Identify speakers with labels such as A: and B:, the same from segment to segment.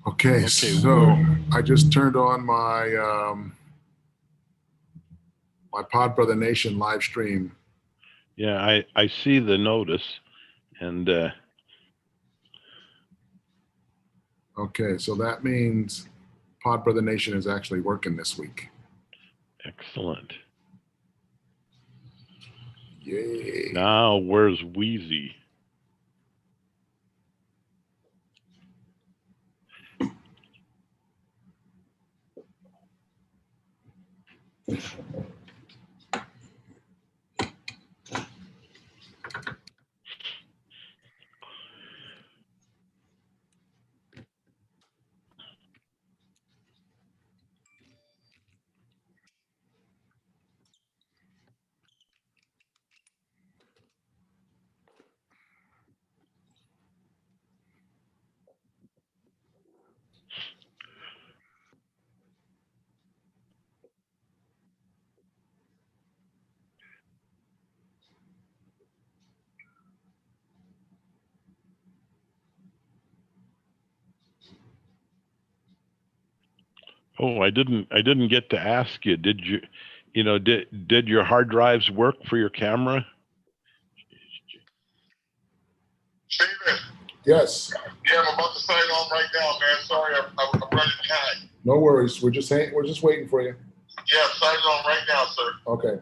A: Okay, so I just turned on my my Pod Brother Nation live stream.
B: Yeah, I see the notice, and
A: okay, so that means Pod Brother Nation is actually working this week.
B: Excellent.
A: Yay!
B: Now where's Weezy? Oh, I didn't get to ask you. Did your hard drives work for your camera?
C: Steven.
A: Yes.
C: Yeah, I'm about to sign on right now, man. Sorry, I'm running behind.
A: No worries. We're just waiting for you.
C: Yeah, I'm signing on right now, sir.
A: Okay.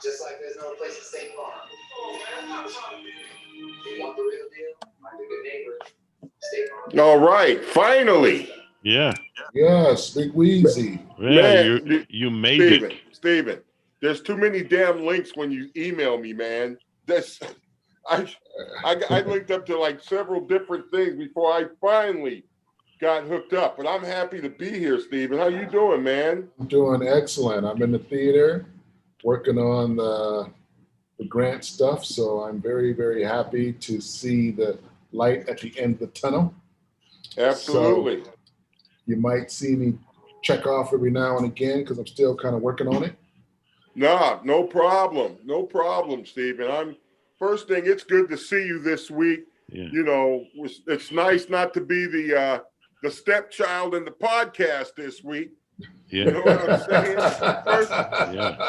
D: Just like there's no place to stay far. You want the real deal? Like a good neighbor. Stay far.
C: All right, finally.
B: Yeah.
A: Yes, Bigg Weezy.
B: Yeah,
C: Man,
B: you made it.
C: Steven, there's too many damn links when you email me, man. I linked up to like several different things before I finally got hooked up. But I'm happy to be here, Steven. How you doing, man?
A: I'm doing excellent. I'm in the theater working on the grant stuff, so I'm very, very happy to see the light at the end of the tunnel.
C: Absolutely.
A: So you might see me check off every now and again because I'm still kind of working on it.
C: Nah, no problem. No problem, Steven. First thing, it's good to see you this week.
B: Yeah.
C: You know, it's nice not to be the stepchild in the podcast this week.
B: Yeah.
C: You know what I'm saying?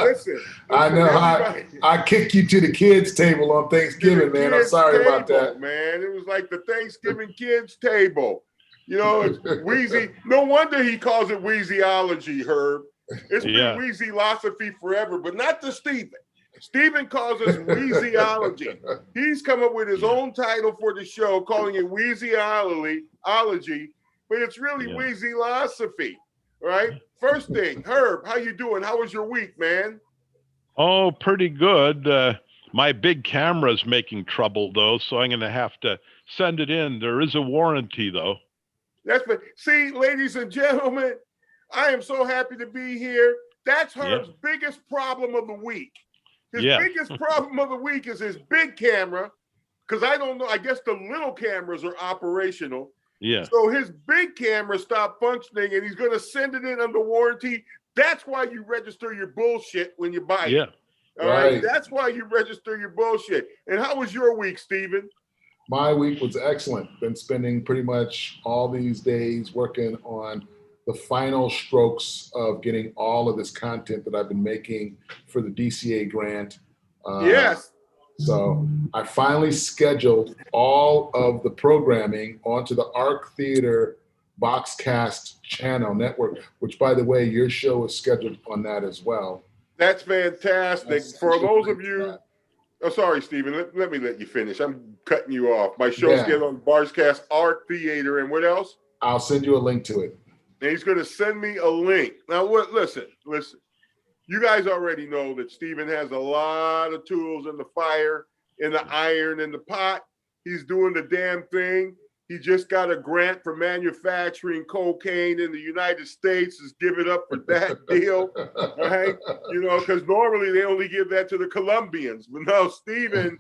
C: Listen,
A: I know I kicked you to the kids' table on Thanksgiving, man. I'm sorry about that.
C: Man. It was like the Thanksgiving kids' table. You know, it's Weezy. No wonder he calls it Weezyology, Herb. It's been
B: Yeah.
C: Weezylosophy forever, but not to Steven. Steven calls us Weezyology. He's come up with his own title for the show, calling it Weezyology, but it's really Weezylosophy, right? First thing, Herb, how you doing? How was your week, man?
B: Oh, pretty good. My big camera's making trouble though, so I'm going to have to send it in. There is a warranty though.
C: See, ladies and gentlemen, I am so happy to be here. That's Herb's biggest problem of the week. His biggest problem of the week is his big camera, because I don't know, I guess the little cameras are operational.
B: Yeah.
C: So his big camera stopped functioning and he's going to send it in under warranty. That's why you register your bullshit when you buy it. All right. That's why you register your bullshit. And how was your week, Steven?
A: My week was excellent. Been spending pretty much all these days working on the final strokes of getting all of this content that I've been making for the DCA grant.
C: Yes.
A: So I finally scheduled all of the programming onto the Arc Theater Boxcast channel network, which, by the way, your show is scheduled on that as well.
C: That's fantastic. For those of you, oh, sorry, Steven, let me let you finish. I'm cutting you off. My show's scheduled on Boxcast Arc Theater, and what else?
A: I'll send you a link to it.
C: And he's going to send me a link. Now, listen. You guys already know that Steven has a lot of tools in the fire, in the iron, in the pot. He's doing the damn thing. He just got a grant for manufacturing cocaine in the United States. Just give it up for that deal, right? You know, because normally they only give that to the Colombians. But no, Steven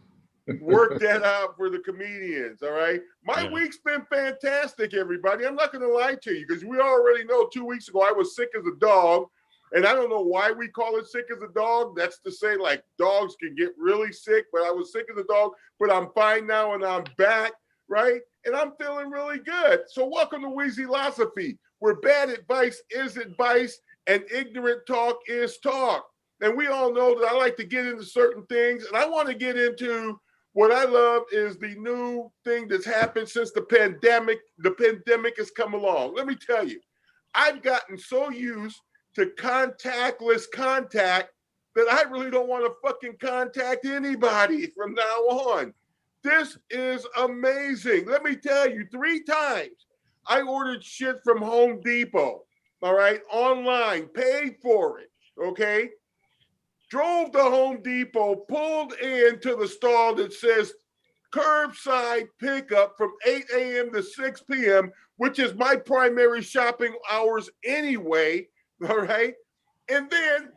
C: worked that out for the comedians, all right? My week's been fantastic, everybody. I'm not going to lie to you, because we already know 2 weeks ago I was sick as a dog. And I don't know why we call it sick as a dog. That's to say, like, dogs can get really sick, but I was sick as a dog, but I'm fine now and I'm back, right? And I'm feeling really good. So welcome to Weezylosophy, where bad advice is advice and ignorant talk is talk. And we all know that I like to get into certain things, and I want to get into what I love is the new thing that's happened since the pandemic. The pandemic has come along. Let me tell you, I've gotten so used to contactless contact that I really don't want to fucking contact anybody from now on. This is amazing. Let me tell you, 3 times I ordered shit from Home Depot, all right, online, paid for it, okay? Drove to Home Depot, pulled into the stall that says curbside pickup from 8 a.m. to 6 p.m., which is my primary shopping hours anyway, all right? And then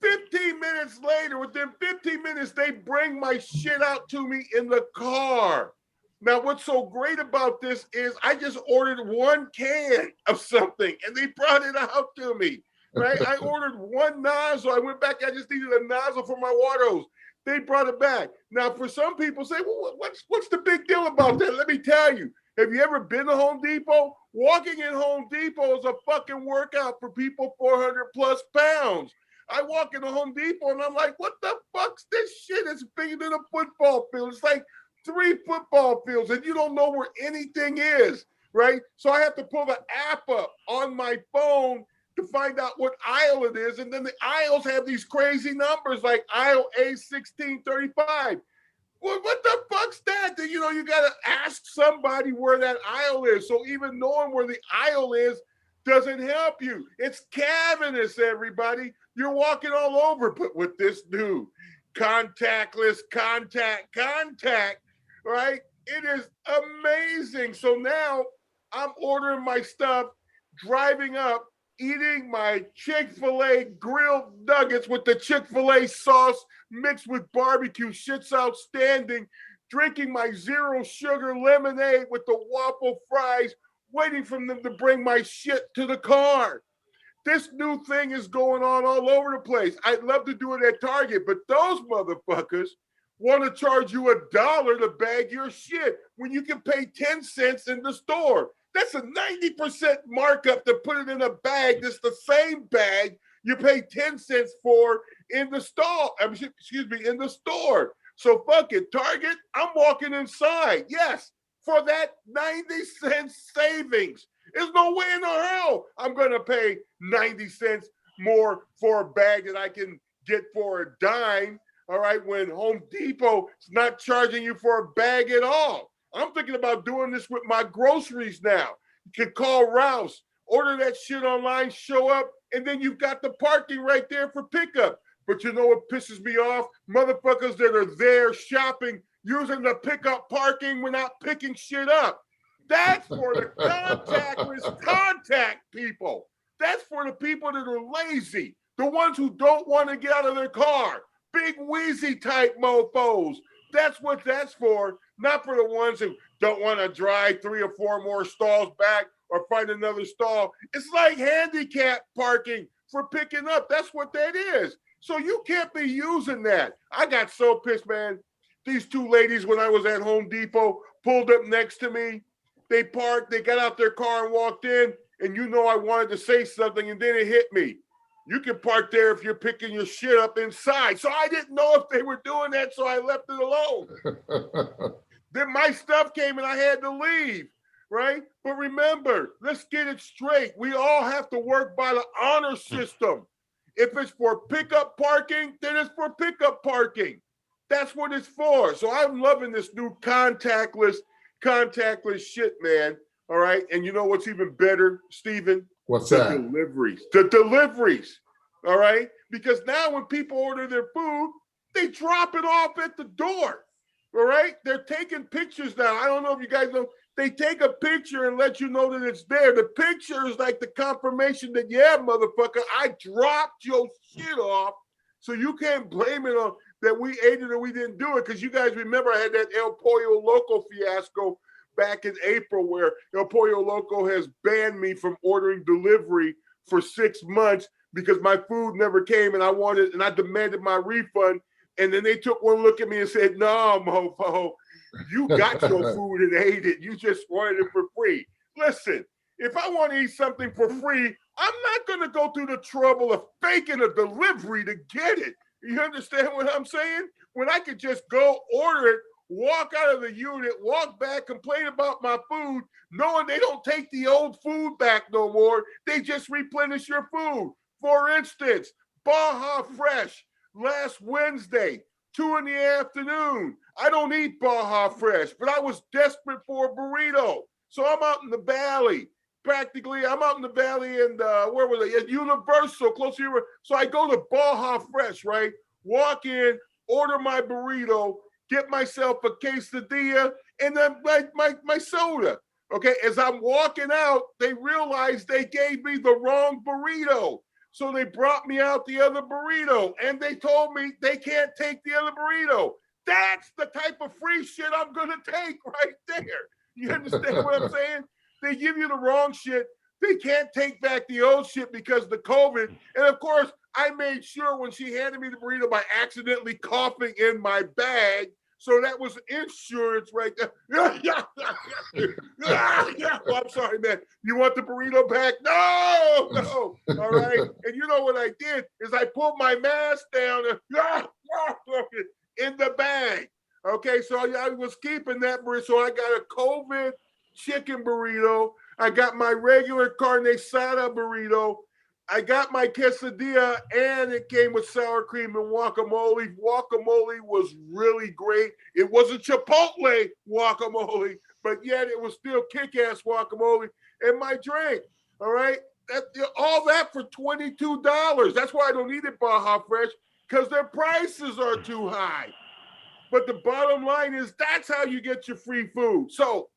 C: 15 minutes later, within 15 minutes, they bring my shit out to me in the car. Now, what's so great about this is I just ordered 1 can of something and they brought it out to me, right? I ordered 1 nozzle. I went back, I just needed a nozzle for my water hose. They brought it back. Now, for some people say, well, what's the big deal about that? Let me tell you. Have you ever been to Home Depot? Walking in Home Depot is a fucking workout for people 400 plus pounds. I walk into Home Depot and I'm like, what the fuck's this shit? It's bigger than a football field. It's like 3 football fields and you don't know where anything is, right? So I have to pull the app up on my phone to find out what aisle it is. And then the aisles have these crazy numbers like aisle A1635. Well, what the fuck's that? You know, you got to ask somebody where that aisle is. So even knowing where the aisle is doesn't help you. It's cavernous, everybody. You're walking all over, but with this new contactless contact, right? It is amazing. So now I'm ordering my stuff, driving up, eating my Chick-fil-A grilled nuggets with the Chick-fil-A sauce mixed with barbecue. Shit's outstanding. Drinking my 0 sugar lemonade with the waffle fries, waiting for them to bring my shit to the car. This new thing is going on all over the place. I'd love to do it at Target, but those motherfuckers want to charge you $1 to bag your shit when you can pay 10 cents in the store. That's a 90% markup to put it in a bag. That's the same bag you pay 10 cents for in the store. In the store. So fuck it, Target, I'm walking inside. Yes, for that 90-cent savings. There's no way in the hell I'm going to pay 90 cents more for a bag that I can get for a dime, all right, when Home Depot is not charging you for a bag at all. I'm thinking about doing this with my groceries now. You can call Rouse, order that shit online, show up, and then you've got the parking right there for pickup. But you know what pisses me off? Motherfuckers that are there shopping, using the pickup parking, we're not picking shit up. That's for the contactless contact people. That's for the people that are lazy, the ones who don't want to get out of their car. Bigg Weezy type mofos. That's what that's for, not for the ones who don't want to drive 3 or 4 more stalls back or find another stall. It's like handicap parking for picking up. That's what that is. So you can't be using that. I got so pissed, man. These 2 ladies, when I was at Home Depot, pulled up next to me. They parked, they got out their car and walked in, and you know I wanted to say something, and then it hit me. You can park there if you're picking your shit up inside. So I didn't know if they were doing that, so I left it alone. Then my stuff came and I had to leave, right? But remember, let's get it straight. We all have to work by the honor system. If it's for pickup parking, then it's for pickup parking. That's what it's for. So I'm loving this new contactless shit, man. All right. And you know what's even better, Steven?
A: What's
C: the
A: that?
C: deliveries. The deliveries. All right. Because now when people order their food, they drop it off at the door. All right. They're taking pictures now. I don't know if you guys know. They take a picture and let you know that it's there. The picture is like the confirmation that, yeah, motherfucker, I dropped your shit off. So you can't blame it on that we ate it or we didn't do it. Because you guys remember I had that El Pollo Loco fiasco back in April where El Pollo Loco has banned me from ordering delivery for 6 months because my food never came and I demanded my refund. And then they took one look at me and said, no, mofo, you got your food and ate it. You just wanted it for free. Listen, if I want to eat something for free, I'm not going to go through the trouble of faking a delivery to get it. You understand what I'm saying? When I could just go order it, walk out of the unit, walk back, complain about my food, knowing they don't take the old food back no more. They just replenish your food. For instance, Baja Fresh last Wednesday, 2 in the afternoon. I don't eat Baja Fresh, but I was desperate for a burrito. So I'm out in the valley. Practically, I'm out in the valley and where was I? At Universal, close to Universal. So I go to Baja Fresh, right? Walk in, order my burrito, get myself a quesadilla, and then my soda. Okay, as I'm walking out, they realized they gave me the wrong burrito. So they brought me out the other burrito, and they told me they can't take the other burrito. That's the type of free shit I'm going to take right there. You understand what I'm saying? They give you the wrong shit. They can't take back the old shit because of the COVID. And of course, I made sure when she handed me the burrito by accidentally coughing in my bag. So that was insurance right there. Well, I'm sorry, man. You want the burrito back? No. All right. And you know what I did is I pulled my mask down and in the bag. Okay, so I was keeping that burrito. So I got a COVID chicken burrito. I got my regular carne asada burrito. I got my quesadilla, and it came with sour cream and guacamole. Guacamole was really great. It wasn't Chipotle guacamole, but yet it was still kick-ass guacamole. And my drink, all right? All that for $22. That's why I don't eat it Baja Fresh, because their prices are too high. But the bottom line is that's how you get your free food. So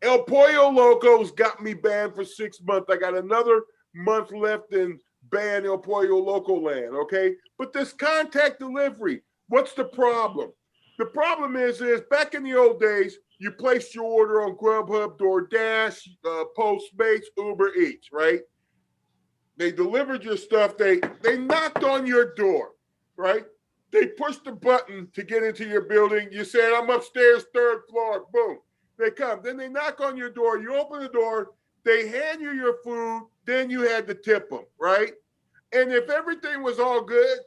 C: El Pollo Loco's got me banned for 6 months. I got another month left in ban El Pollo Loco land, okay? But this contact delivery, what's the problem? The problem is back in the old days, you placed your order on Grubhub, DoorDash, Postmates, Uber Eats, right? They delivered your stuff. They knocked on your door, right? They pushed the button to get into your building. You said, I'm upstairs, 3rd floor, boom. They come. Then they knock on your door. You open the door. They hand you your food. Then you had to tip them, right? And if everything was all good,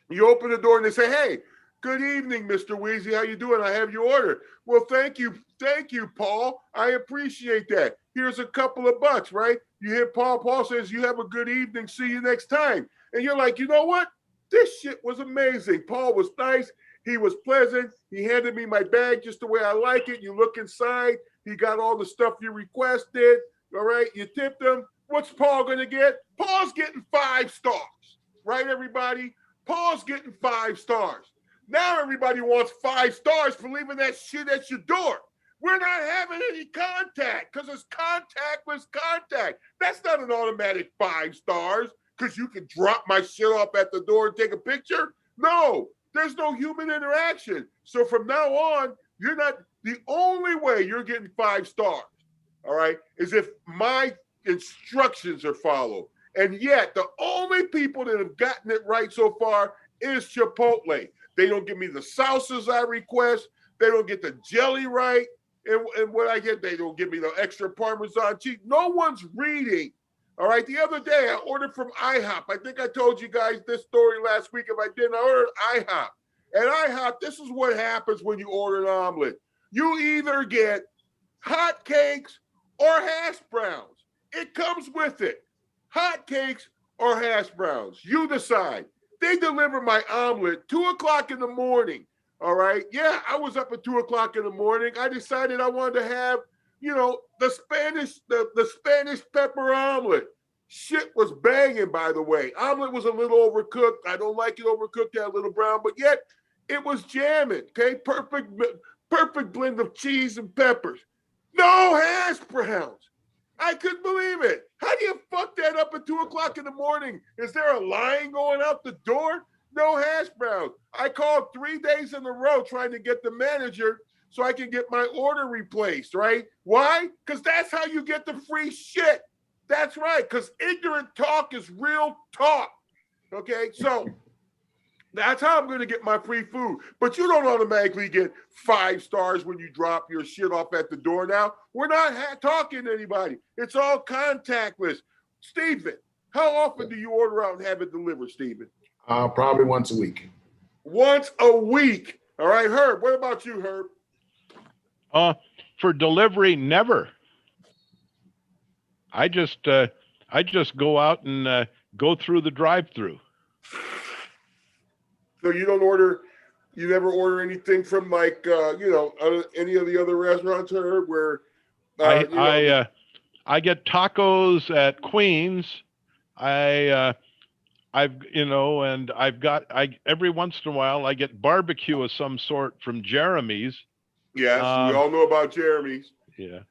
C: you open the door and they say, hey, Good evening, Mr. Weezy. How you doing? I have your order. Well, thank you, Paul. I appreciate that. Here's a couple of bucks, right? You hear Paul. Paul says, you have a good evening. See you next time. And you're like, you know what? This shit was amazing. Paul was nice. He was pleasant. He handed me my bag just the way I like it. You look inside. He got all the stuff you requested. All right. You tipped him. What's Paul going to get? Paul's getting 5 stars. Right, everybody? Paul's getting 5 stars. Now everybody wants 5 stars for leaving that shit at your door. We're not having any contact because it's contactless contact. That's not an automatic 5 stars because you can drop my shit off at the door and take a picture. No, there's no human interaction. So from now on, you're not, the only way you're getting 5 stars, all right, is if my instructions are followed. And yet the only people that have gotten it right so far is Chipotle. They don't give me the salsas I request. They don't get the jelly right. And what I get, they don't give me the extra Parmesan cheese. No one's reading. All right. The other day, I ordered from IHOP. I think I told you guys this story last week. If I didn't, I ordered IHOP. At IHOP, this is what happens when you order an omelet. You either get hot cakes or hash browns. It comes with it. Hot cakes or hash browns. You decide. They deliver my omelet 2 o'clock in the morning. All right. Yeah, I was up at 2 o'clock in the morning. I decided I wanted to have, the Spanish pepper omelet. Shit was banging, by the way. Omelet was a little overcooked. I don't like it overcooked, that little brown, but yet it was jamming. Okay, perfect blend of cheese and peppers. No hash browns. I couldn't believe it. How do you fuck that up at 2 o'clock in the morning? Is there a line going out the door? No hash browns. I called 3 days in a row trying to get the manager so I can get my order replaced, right? Why? Because that's how you get the free shit. That's right, because ignorant talk is real talk. Okay, so that's how I'm going to get my free food. But you don't automatically get 5 stars when you drop your shit off at the door now. We're not talking to anybody. It's all contactless. Steven, how often do you order out and have it delivered, Steven?
A: Probably once a week.
C: Once a week. All right, Herb. What about you, Herb?
B: For delivery, never. I just go out and go through the drive-through.
C: So you never order anything from like any of the other restaurants, Herb, where
B: I get tacos at Queens. Every once in a while I get barbecue of some sort from Jeremy's.
C: Yes, we all know about Jeremy's.
B: Yeah.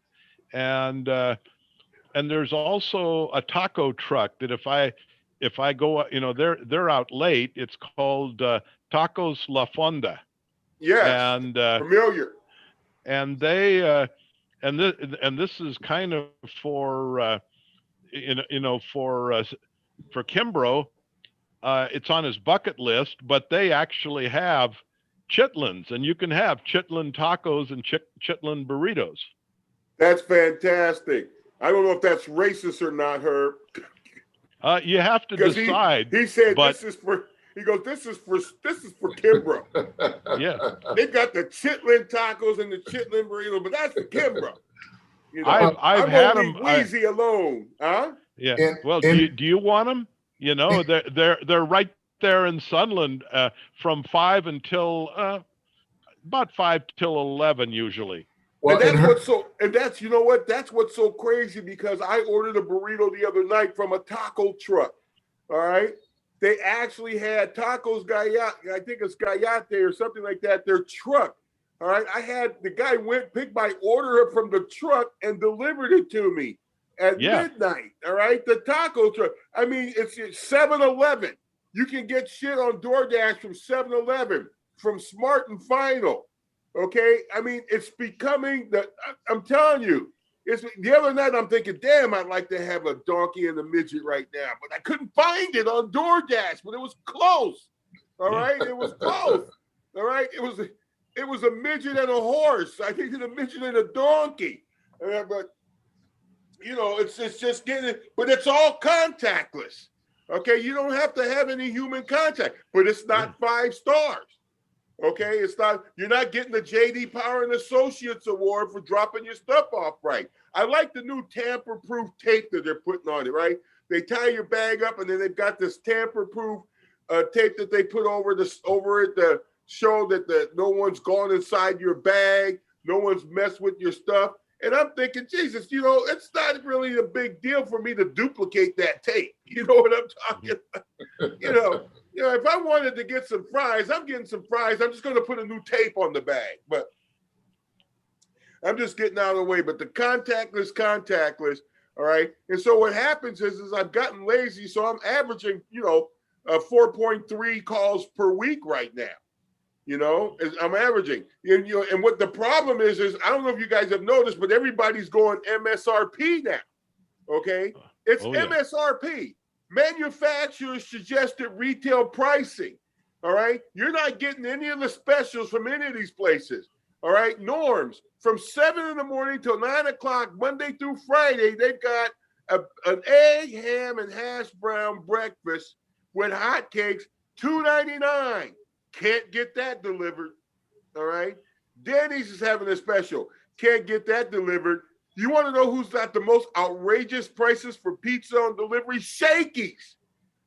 B: And there's also a taco truck that if I go, they're out late. It's called Tacos La Fonda.
C: Yes,
B: and
C: familiar.
B: And they and this is kind of for for Kimbrough. It's on his bucket list, but they actually have chitlins, and you can have chitlin tacos and chitlin burritos.
C: That's fantastic. I don't know if that's racist or not, Herb.
B: You have to decide.
C: He said this is for Kimbrough.
B: Yeah.
C: They got the chitlin tacos and the chitlin burrito, but that's for Kimbrough.
B: I've had them.
C: Weezy alone, huh?
B: Yeah. Do you want them? They're right there in Sunland from 5 until about 5 till 11 usually.
C: Well, that's what's so crazy, because I ordered a burrito the other night from a taco truck. All right. They actually had tacos Gallate, I think it's Gallate or something like that, their truck. All right. The guy picked my order up from the truck and delivered it to me at midnight. All right. The taco truck. I mean, it's 7-Eleven. You can get shit on DoorDash from 7-Eleven, from Smart and Final. Okay. I mean, it's becoming I'm telling you, it's the other night I'm thinking, damn, I'd like to have a donkey and a midget right now, but I couldn't find it on DoorDash, but it was close. All right. It was close. All right. It was a midget and a horse. I think it's a midget and a donkey. But it's just getting, but it's all contactless. Okay. You don't have to have any human contact, but it's not 5 stars. Okay, it's not, you're not getting the JD Power and Associates Award for dropping your stuff off right. I like the new tamper-proof tape that they're putting on it, right? They tie your bag up and then they've got this tamper-proof tape that they put over it to show that no one's gone inside your bag, no one's messed with your stuff. And I'm thinking, Jesus, it's not really a big deal for me to duplicate that tape. You know what I'm talking about? If I wanted to get some fries, I'm getting some fries. I'm just going to put a new tape on the bag. But I'm just getting out of the way. But the contactless, all right? And so what happens is I've gotten lazy, so I'm averaging, 4.3 calls per week right now. I'm averaging. And what the problem is I don't know if you guys have noticed, but everybody's going MSRP now, okay? It's MSRP. Manufacturer's suggested retail pricing, all right? You're not getting any of the specials from any of these places, all right? Norms, from 7 in the morning till 9 o'clock, Monday through Friday, they've got an egg, ham, and hash brown breakfast with hotcakes, $2.99. Can't get that delivered, all right? Denny's is having a special. Can't get that delivered. You want to know who's got the most outrageous prices for pizza on delivery? Shakey's,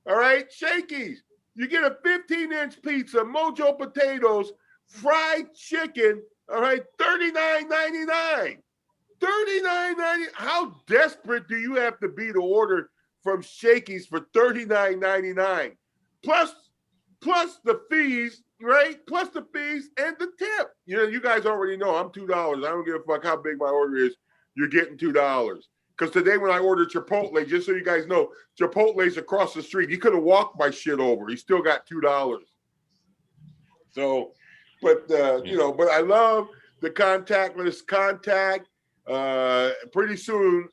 C: all right? Shakey's. You get a 15-inch pizza, Mojo potatoes, fried chicken, all right, $39.99. $39.99. How desperate do you have to be to order from Shakey's for $39.99? Plus the fees, right? Plus the fees and the tip. You guys already know I'm $2. I don't give a fuck how big my order is. You're getting $2. Because today when I ordered Chipotle, just so you guys know, Chipotle's across the street. He could have walked my shit over. He still got $2. So, but but I love the contactless contact. Pretty soon,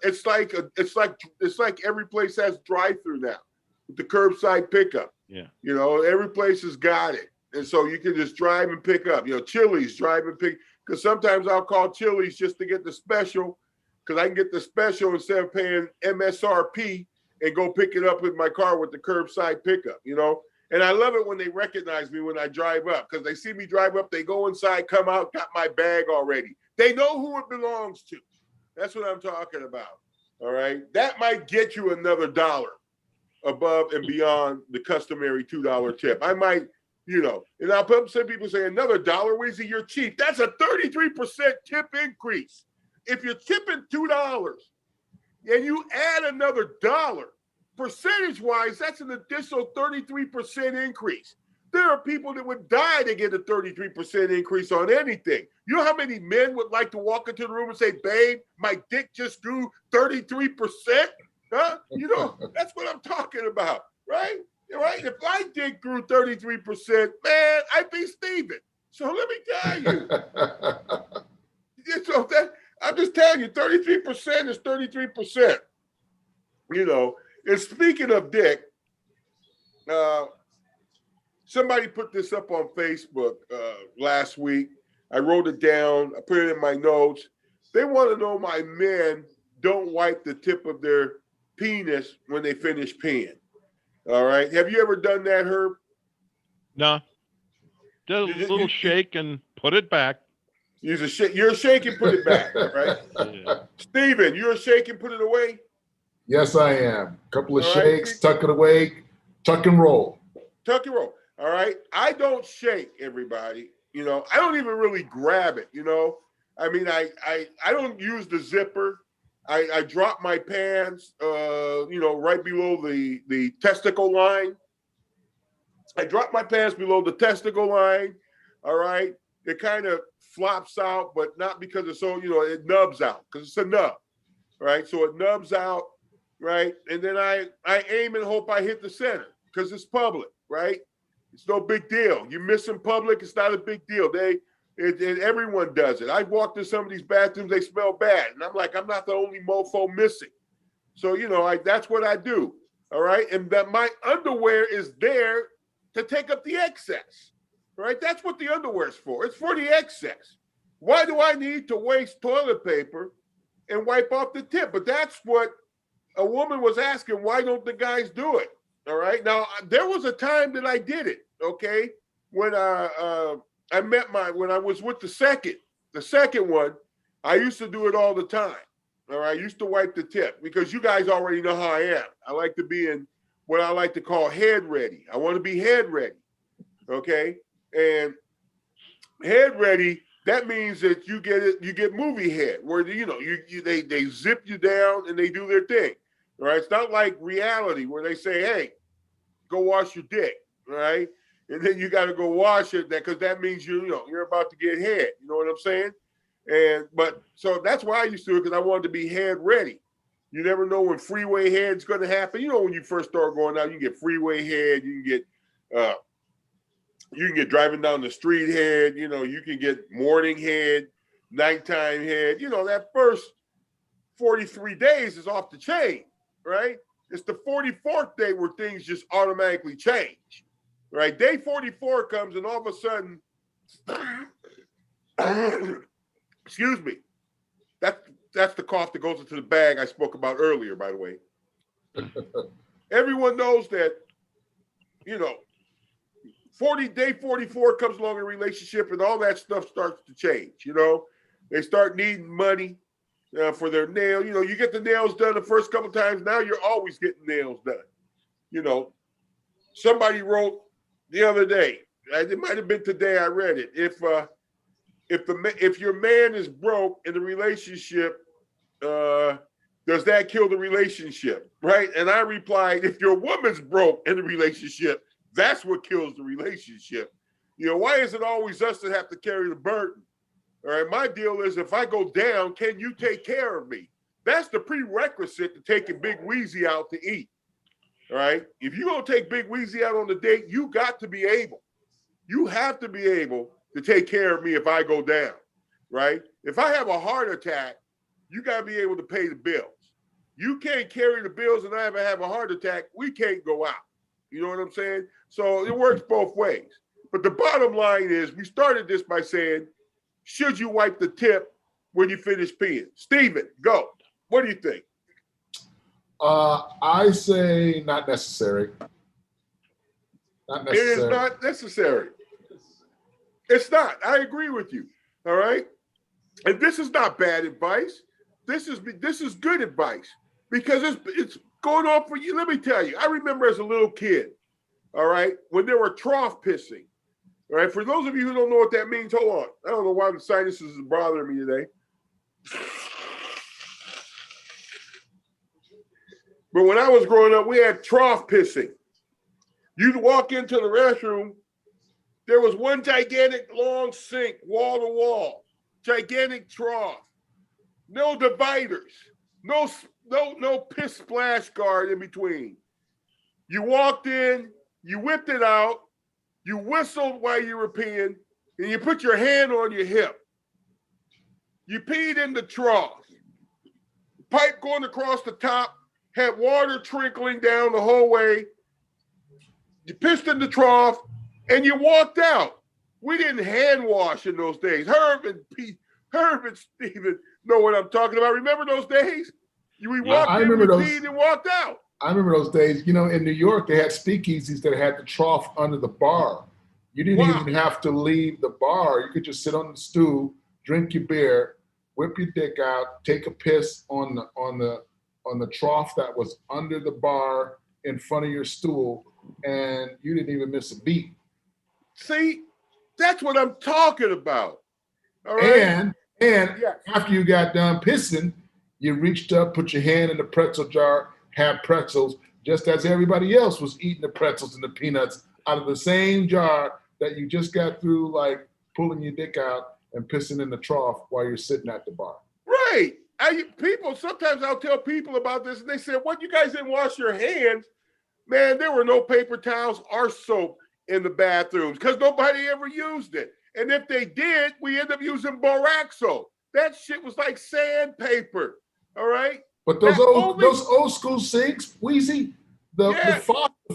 C: it's like every place has drive-through now with the curbside pickup.
B: Yeah.
C: Every place has got it. And so you can just drive and pick up. Chili's drive and pick. Because sometimes I'll call Chili's just to get the special, because I can get the special instead of paying MSRP and go pick it up in my car with the curbside pickup, And I love it when they recognize me when I drive up, because they see me drive up, they go inside, come out, got my bag already. They know who it belongs to. That's what I'm talking about. All right. That might get you another $1 above and beyond the customary $2 tip. I might, and I'll put some people say another $1, Weezy, you're cheap. That's a 33% tip increase. If you're tipping $2 and you add another $1, percentage-wise, that's an additional 33% increase. There are people that would die to get a 33% increase on anything. You know how many men would like to walk into the room and say, babe, my dick just grew 33%? Huh? That's what I'm talking about, right? Right? If my dick grew 33%, man, I'd be Steven. So let me tell you. I'm just telling you, 33% is 33%. And speaking of dick, somebody put this up on Facebook last week. I wrote it down. I put it in my notes. They want to know my men don't wipe the tip of their penis when they finish peeing. All right. Have you ever done that, Herb?
B: No. Just a little shake and put it back.
C: You're a shake and put it back, right? Yeah. Steven, you're a shake and put it away?
A: Yes, I am. A couple of shakes, tuck it away, tuck and roll.
C: Tuck and roll. All right. I don't shake, everybody. I don't even really grab it, I mean, I don't use the zipper. I drop my pants, right below the testicle line. I drop my pants below the testicle line. All right. It kind of flops out, but not because it's so, it nubs out because it's a nub. Right. So it nubs out. Right. And then I aim and hope I hit the center because it's public. Right. It's no big deal. You miss in public. It's not a big deal. Everyone does it. I walked in some of these bathrooms, they smell bad. And I'm like, I'm not the only mofo missing. So, that's what I do. All right. And that my underwear is there to take up the excess. Right. That's what the underwear is for. It's for the excess. Why do I need to waste toilet paper and wipe off the tip? But that's what a woman was asking. Why don't the guys do it? All right. Now, there was a time that I did it. Okay. when I when I was with the second one, I used to do it all the time. All right, I used to wipe the tip because you guys already know how I am. I like to be in what I like to call head ready. I want to be head ready. Okay, and head ready, that means that you get movie head, where they zip you down and they do their thing. All right, it's not like reality where they say, "Hey, go wash your dick," right? And then you got to go wash it, because that means you're about to get head. You know what I'm saying? But so that's why I used to do it, because I wanted to be head ready. You never know when freeway head's going to happen. When you first start going out, you can get freeway head, you can get driving down the street head, you can get morning head, nighttime head. That first 43 days is off the chain, right? It's the 44th day where things just automatically change, right? Day 44 comes and all of a sudden, excuse me, that's the cough that goes into the bag I spoke about earlier, by the way. Everyone knows that, day 44 comes along in a relationship and all that stuff starts to change. They start needing money for their nail. You get the nails done the first couple times. Now you're always getting nails done. Somebody wrote the other day, it might have been today I read it. If your man is broke in the relationship, does that kill the relationship, right? And I replied, if your woman's broke in the relationship, that's what kills the relationship. Why is it always us that have to carry the burden? All right, my deal is, if I go down, can you take care of me? That's the prerequisite to taking Bigg Weezy out to eat. All right, if you're gonna take Bigg Weezy out on the date, you got to be able. You have to be able to take care of me if I go down, right? If I have a heart attack, you got to be able to pay the bills. You can't carry the bills and I have a heart attack. We can't go out. You know what I'm saying? So it works both ways. But the bottom line is, we started this by saying, should you wipe the tip when you finish peeing? Steven, go. What do you think?
A: I say not necessary. Not necessary.
C: It is not necessary. It's not. I agree with you. All right. And this is not bad advice. This is good advice, because it's going on for you. Let me tell you, I remember as a little kid, all right, when there were trough pissing. All right. For those of you who don't know what that means, hold on. I don't know why the sinuses is bothering me today. But when I was growing up, we had trough pissing. You'd walk into the restroom, there was one gigantic long sink, wall to wall, gigantic trough, no dividers, no piss splash guard in between. You walked in, you whipped it out, you whistled while you were peeing, and you put your hand on your hip. You peed in the trough. Pipe going across the top, had water trickling down the whole way. You pissed in the trough, and you walked out. We didn't hand wash in those days. Herb and Steven know what I'm talking about. Remember those days? We walked in, we peed, and walked out.
A: I remember those days. In New York, they had speakeasies that had the trough under the bar. You didn't even have to leave the bar. You could just sit on the stool, drink your beer, whip your dick out, take a piss on the trough that was under the bar in front of your stool, and you didn't even miss a beat.
C: See, that's what I'm talking about. All right.
A: And after you got done pissing, you reached up, put your hand in the pretzel jar, had pretzels, just as everybody else was eating the pretzels and the peanuts out of the same jar that you just got through, like pulling your dick out and pissing in the trough while you're sitting at the bar.
C: Right. Sometimes I'll tell people about this, and they say, "What, you guys didn't wash your hands?" Man, there were no paper towels or soap in the bathrooms because nobody ever used it. And if they did, we end up using Boraxo. That shit was like sandpaper. All right.
A: But those old school sinks, Weezy, the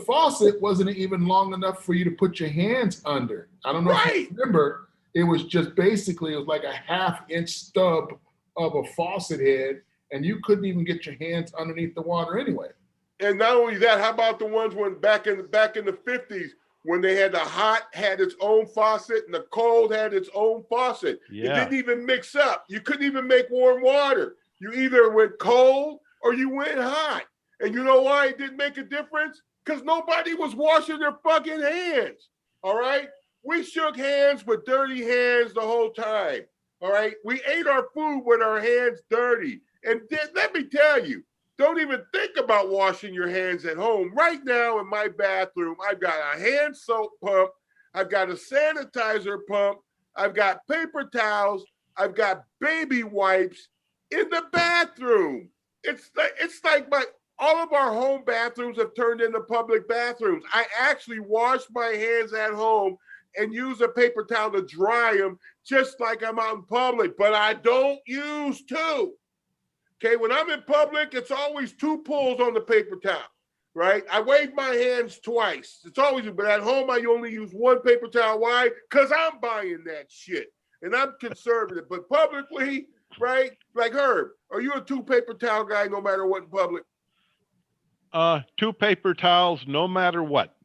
A: faucet wasn't even long enough for you to put your hands under. I don't know if you remember. It was just basically, it was like a 1/2-inch stub of a faucet head, and you couldn't even get your hands underneath the water anyway.
C: And not only that, how about the ones when back in the 50s when they had the hot had its own faucet and the cold had its own faucet.
B: Yeah.
C: It didn't even mix up. You couldn't even make warm water. You either went cold or you went hot. And you know why it didn't make a difference? Because nobody was washing their fucking hands. All right? We shook hands with dirty hands the whole time. All right? We ate our food with our hands dirty. And let me tell you, don't even think about washing your hands at home. Right now in my bathroom, I've got a hand soap pump. I've got a sanitizer pump. I've got paper towels. I've got baby wipes in the bathroom. It's like all of our home bathrooms have turned into public bathrooms. I actually wash my hands at home and use a paper towel to dry them just like I'm out in public, but I don't use two. Okay, when I'm in public, it's always 2 pulls on the paper towel, right? I wave my hands twice. It's always, but at home, I only use 1 paper towel. Why? Because I'm buying that shit. And I'm conservative. But publicly, right? Like Herb, are you a 2 paper towel guy no matter what in public?
B: 2 paper towels, no matter what.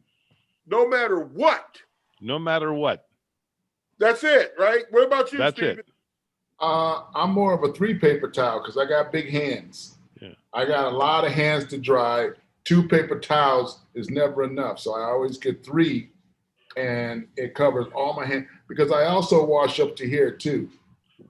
C: No matter what.
B: No matter what.
C: That's it, right? What about you,
B: That's
C: Steven?
B: it.
A: I'm more of a 3 paper towel because I got big hands.
B: Yeah.
A: I got a lot of hands to dry. 2 paper towels is never enough. So I always get 3 and it covers all my hands because I also wash up to here too.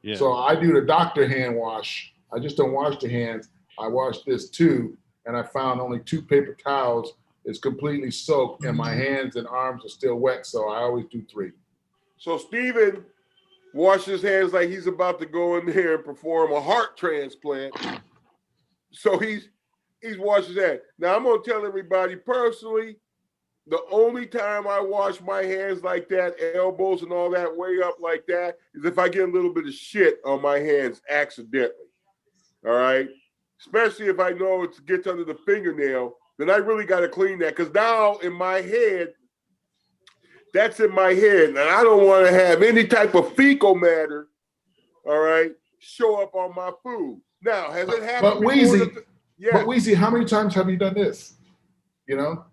B: Yeah.
A: So I do the doctor hand wash. I just don't wash the hands. I wash this too. And I found only 2 paper towels is completely soaked and my hands and arms are still wet. So I always do 3.
C: So Steven washes his hands like he's about to go in there and perform a heart transplant. So he's washed his hands. Now I'm gonna tell everybody personally, the only time I wash my hands like that, elbows and all that way up like that, is if I get a little bit of shit on my hands accidentally. All right. Especially if I know it gets under the fingernail, then I really got to clean that. Because now in my head, that's in my head. And I don't want to have any type of fecal matter, all right, show up on my food. Now, has it happened?
A: But Weezy,
C: yeah.
A: But Weezy, how many times have you done this? You know?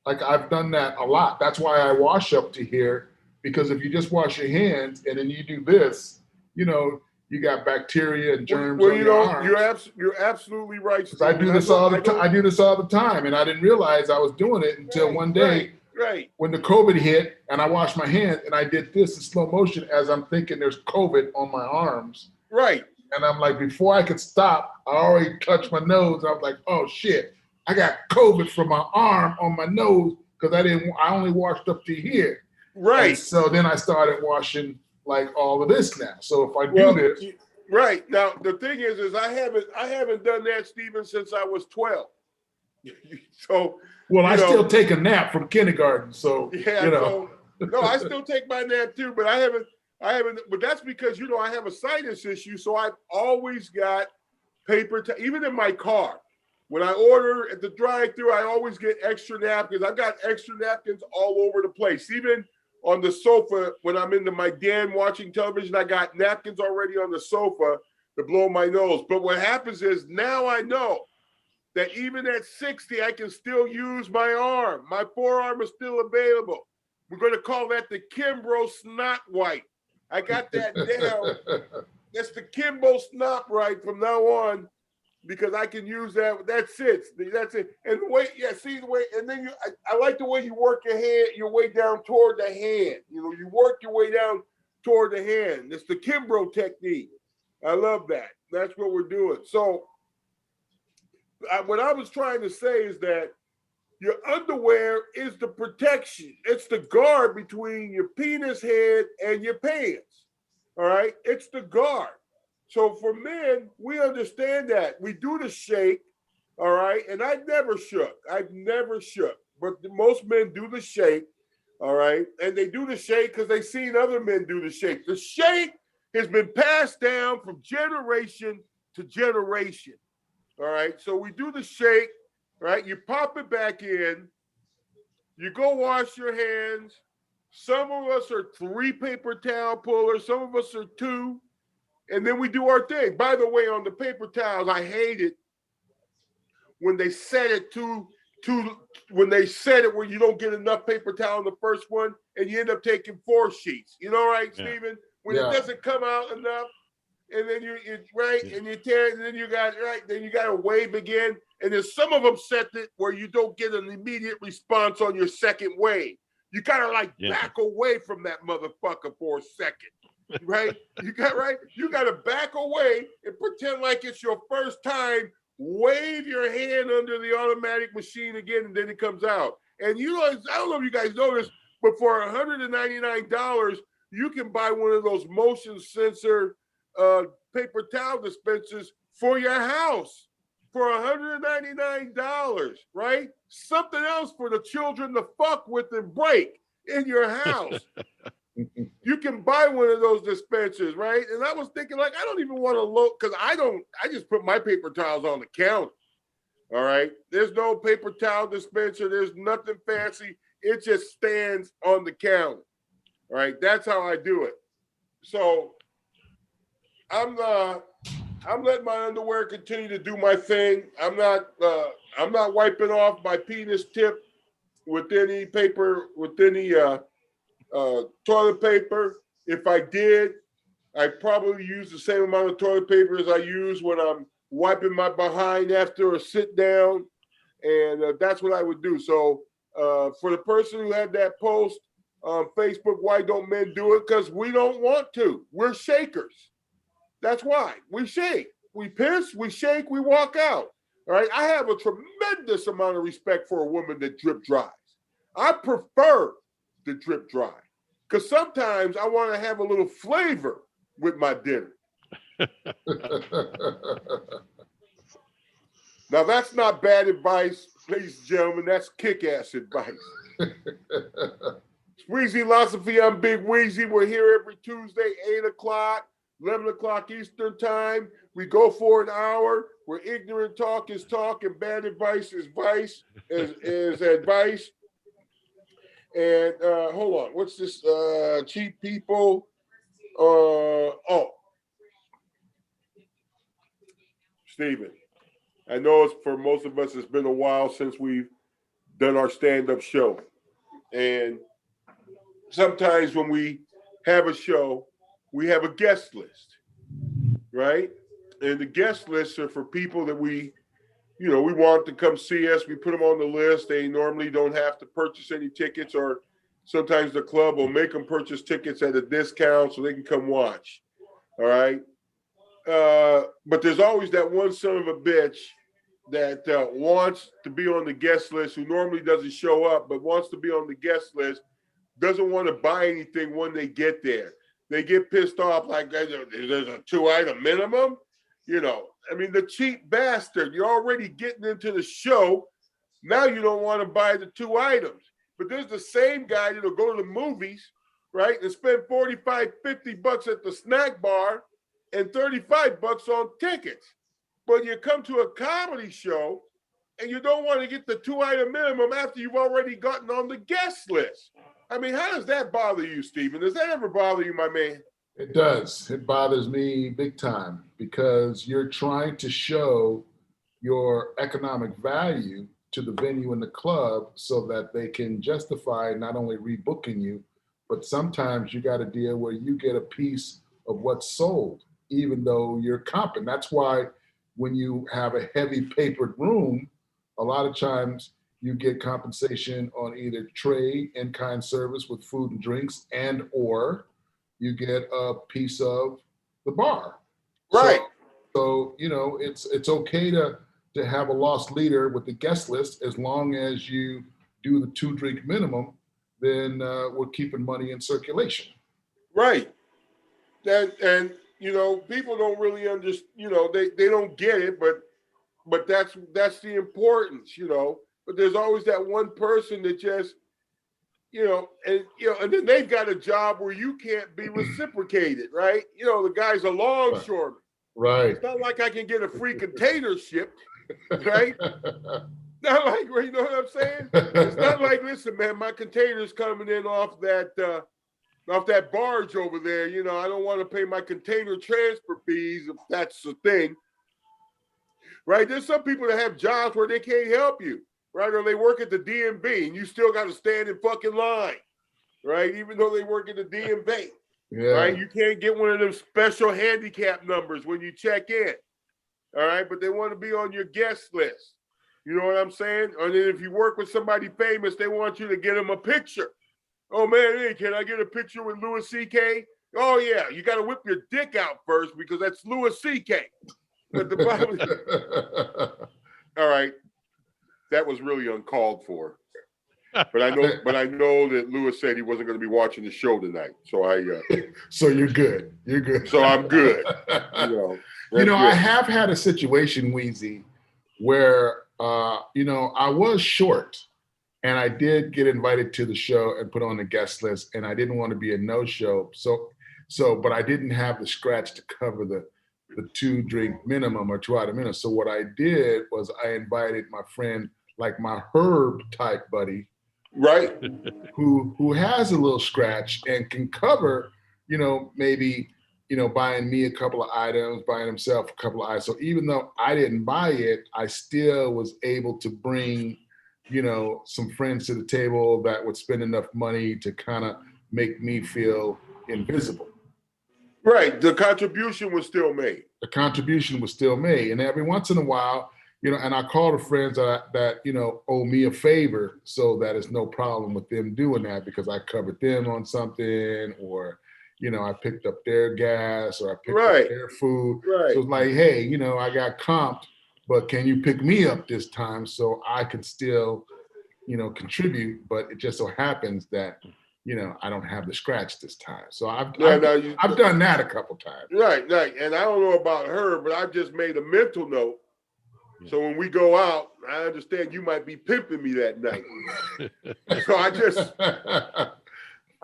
A: Like I've done that a lot. That's why I wash up to here, because if you just wash your hands and then you do this, you know, you got bacteria and germs on your arms.
C: You're absolutely right.
A: I do this all the time. I do this all the time, and I didn't realize I was doing it until one day, when the COVID hit, and I washed my hands, and I did this in slow motion as I'm thinking there's COVID on my arms.
C: Right.
A: And I'm like, before I could stop, I already touched my nose. I was like, oh shit, I got COVID from my arm on my nose because I only washed up to here.
C: Right.
A: And so then I started washing like all of this now. So if I do this.
C: Right. Now the thing is I haven't done that, Steven, since I was 12. So
A: I still take a nap from kindergarten. So
C: yeah, no, I still take my nap too, but I haven't, but that's because, I have a sinus issue. So I've always got paper, even in my car. When I order at the drive-thru, I always get extra napkins. I've got extra napkins all over the place. Even on the sofa, when I'm into my den watching television, I got napkins already on the sofa to blow my nose. But what happens is now I know that even at 60, I can still use my arm. My forearm is still available. We're going to call that the Kimbrough snot wipe. I got that down. That's the Kimbrough snot wipe from now on, because I can use that. That's it. That's it. And the way, see the way, and then I like the way you work your way down toward the hand. You work your way down toward the hand. It's the Kimbrough technique. I love that. That's what we're doing. So what I was trying to say is that your underwear is the protection. It's the guard between your penis head and your pants. All right? It's the guard. So for men, we understand that. We do the shake, all right? And I've never shook. But most men do the shake, all right? And they do the shake because they've seen other men do the shake. The shake has been passed down from generation to generation, all right? So we do the shake, right? You pop it back in. You go wash your hands. Some of us are 3 paper towel pullers. Some of us are 2. And then we do our thing. By the way, on the paper towels, I hate it when they set it too when they set it where you don't get enough paper towel in the first one and you end up taking 4 sheets. You know, right,
B: Yeah.
C: Stephen? When it doesn't come out enough, and then you and you tear it, and then you got then you got to wave again. And then some of them set it where you don't get an immediate response on your second wave. You gotta back away from that motherfucker for a second, right? You gotta back away and pretend like it's your first time. Wave your hand under the automatic machine again, and then it comes out. And you know, I don't know if you guys know this, but for $199, you can buy one of those motion sensor paper towel dispensers for your house for $199, right? Something else for the children to fuck with and break in your house. You can buy one of those dispensers, right? And I was thinking, like, I don't even want to look, because I just put my paper towels on the counter. All right. There's no paper towel dispenser. There's nothing fancy. It just stands on the counter. All right. That's how I do it. So I'm letting my underwear continue to do my thing. I'm not wiping off my penis tip with any toilet paper. If I did, I'd probably use the same amount of toilet paper as I use when I'm wiping my behind after a sit down. And that's what I would do. So for the person who had that post on Facebook, why don't men do it? Because we don't want to. We're shakers. That's why. We shake. We piss, we shake, we walk out. All right. I have a tremendous amount of respect for a woman that drip dries. I prefer the drip dry, because sometimes I want to have a little flavor with my dinner. Now, that's not bad advice, ladies and gentlemen. That's kick-ass advice. Weezy Philosophy, I'm Bigg Weezy. We're here every Tuesday, 8 o'clock, 11 o'clock Eastern time. We go for an hour where ignorant talk is talk and bad advice is advice. And hold on, what's this? Cheap people. Stephen, I know it's for most of us, it's been a while since we've done our stand-up show. And sometimes when we have a show, we have a guest list, right? And the guest lists are for people that we want to come see us. We put them on the list. They normally don't have to purchase any tickets, or sometimes the club will make them purchase tickets at a discount so they can come watch. All right. But there's always that one son of a bitch that wants to be on the guest list, who normally doesn't show up, but wants to be on the guest list, doesn't want to buy anything when they get there. They get pissed off like there's a 2-item minimum. You know, I mean, the cheap bastard, you're already getting into the show. Now you don't want to buy the 2 items. But there's the same guy that'll go to the movies, right, and spend $45, $50 at the snack bar and $35 on tickets. But you come to a comedy show and you don't want to get the 2-item minimum after you've already gotten on the guest list. I mean, how does that bother you, Stephen? Does that ever bother you, my man?
A: It does. It bothers me big time, because you're trying to show your economic value to the venue and the club so that they can justify not only rebooking you, but sometimes you got a deal where you get a piece of what's sold, even though you're comping. That's why when you have a heavy papered room, a lot of times you get compensation on either trade, in-kind service with food and drinks, and or you get a piece of the bar.
C: Right.
A: So it's okay to have a lost leader with the guest list, as long as you do the 2-drink minimum, then we're keeping money in circulation. Right.
C: And people don't really understand, they don't get it, but that's the importance, But there's always that one person that just, and then they've got a job where you can't be reciprocated, right? The guy's a longshoreman.
A: Right.
C: It's not like I can get a free container shipped, right? Not like, you know what I'm saying? It's not like, listen, man, my container's coming in off that barge over there. I don't want to pay my container transfer fees if that's the thing, right? There's some people that have jobs where they can't help you, right? Or they work at the DMV and you still got to stand in fucking line, right? Even though they work at the DMV, right? You can't get one of them special handicap numbers when you check in, all right? But they want to be on your guest list. You know what I'm saying? And then if you work with somebody famous, they want you to get them a picture. Oh, man, hey, can I get a picture with Louis C.K.? Oh, yeah, you got to whip your dick out first because that's Louis C.K. But the problem is, all right, that was really uncalled for. But I know that Louis said he wasn't going to be watching the show tonight. So
A: So you're good. You're good.
C: So I'm good. Good.
A: I have had a situation, Weezy, where I was short. And I did get invited to the show and put on the guest list, and I didn't want to be a no-show. But I didn't have the scratch to cover the 2-drink minimum or 2 item minimum. So what I did was I invited my friend, like my Herb type buddy,
C: right,
A: who has a little scratch and can cover, maybe, buying me a couple of items, buying himself a couple of items. So even though I didn't buy it, I still was able to bring some friends to the table that would spend enough money to kind of make me feel invisible.
C: Right. The contribution was still made.
A: The contribution was still made. And every once in a while, and I call the friends that owe me a favor, so that it's no problem with them doing that because I covered them on something, or, I picked up their gas, or I picked up their food.
C: Right.
A: So it's like, hey, I got comped, but can you pick me up this time so I can still, contribute? But it just so happens that, I don't have the scratch this time. So I've done that a couple times.
C: Right. And I don't know about her, but I just made a mental note. So when we go out, I understand you might be pimping me that night. So I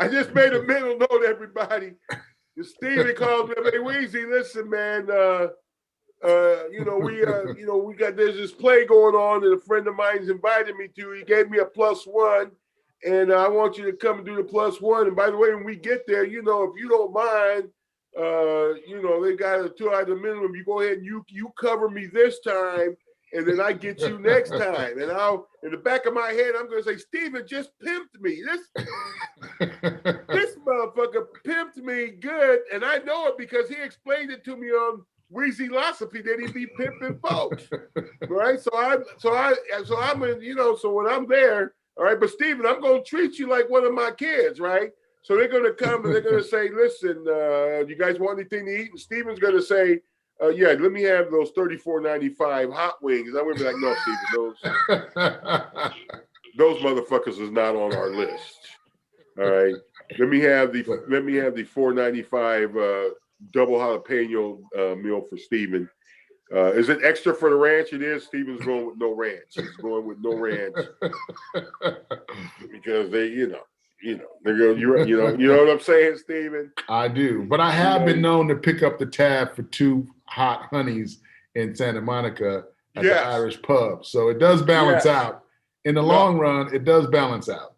C: just made a mental note, everybody. And Steven calls me, hey, Weezy, listen, man, we got, there's this play going on that a friend of mine's invited me to. He gave me a +1, and I want you to come and do the +1. And by the way, when we get there, if you don't mind, they got a 2 item minimum. You go ahead and you cover me this time, and then I get you next time. And in the back of my head, I'm going to say, Steven just pimped me. This motherfucker pimped me good, and I know it because he explained it to me on Weezy-losophy that he be pimping folks, right? So when I'm there, all right, but Steven, I'm going to treat you like one of my kids, right? So they're going to come and they're going to say, listen, you guys want anything to eat? And Steven's going to say, yeah, let me have those $34.95 hot wings. I'm going to be like, no, Steven, those motherfuckers is not on our list. All right, let me have the $4.95 double jalapeno meal for Steven. Is it extra for the ranch? It is. Steven's going with no ranch. He's going with no ranch because they, they're going. You know what I'm saying, Steven?
A: I do, but I have been known to pick up the tab for 2 hot honeys in Santa Monica at the Irish pub. So it does balance out. In the long run, it does balance out.